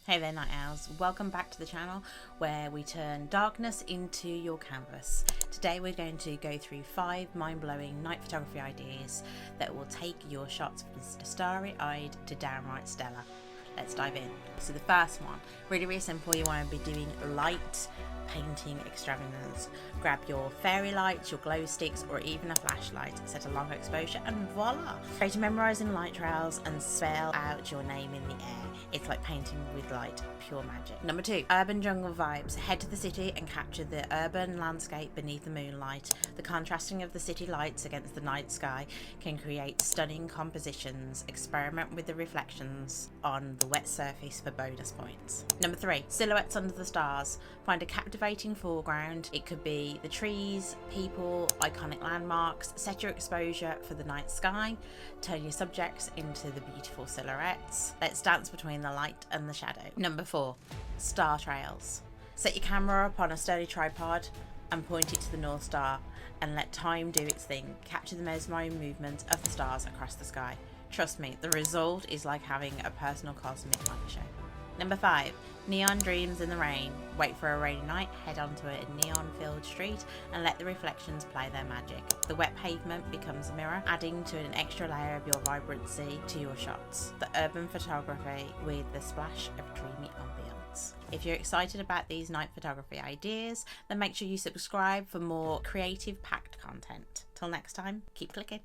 Hey there night owls, welcome back to the channel where we turn darkness into your canvas. Today we're going to go through 5 mind-blowing night photography ideas that will take your shots from starry-eyed to downright stellar. Let's dive in. So the first one, really simple. You want to be doing light painting extravagance. Grab your fairy lights, your glow sticks, or even a flashlight, set a long exposure, and voila! Create mesmerizing light trails and spell out your name in the air. It's like painting with light, pure magic. Number 2, urban jungle vibes. Head to the city and capture the urban landscape beneath the moonlight. The contrasting of the city lights against the night sky can create stunning compositions. Experiment with the reflections on the wet surface for bonus points. Number 3, silhouettes under the stars. Find a captivating foreground. It could be the trees, people, iconic landmarks. Set your exposure for the night sky. Turn your subjects into the beautiful silhouettes. Let's dance between the light and the shadow. Number 4, star trails. Set your camera up on a sturdy tripod and point it to the North Star and let time do its thing. Capture the mesmerizing movement of the stars across the sky. Trust me, the result is like having a personal cosmic light show. Number 5, neon dreams in the rain. Wait for a rainy night, head onto a neon-filled street and let the reflections play their magic. The wet pavement becomes a mirror, adding to an extra layer of your vibrancy to your shots. The urban photography with the splash of dreamy ambience. If you're excited about these night photography ideas, then make sure you subscribe for more creative packed content. Till next time, keep clicking.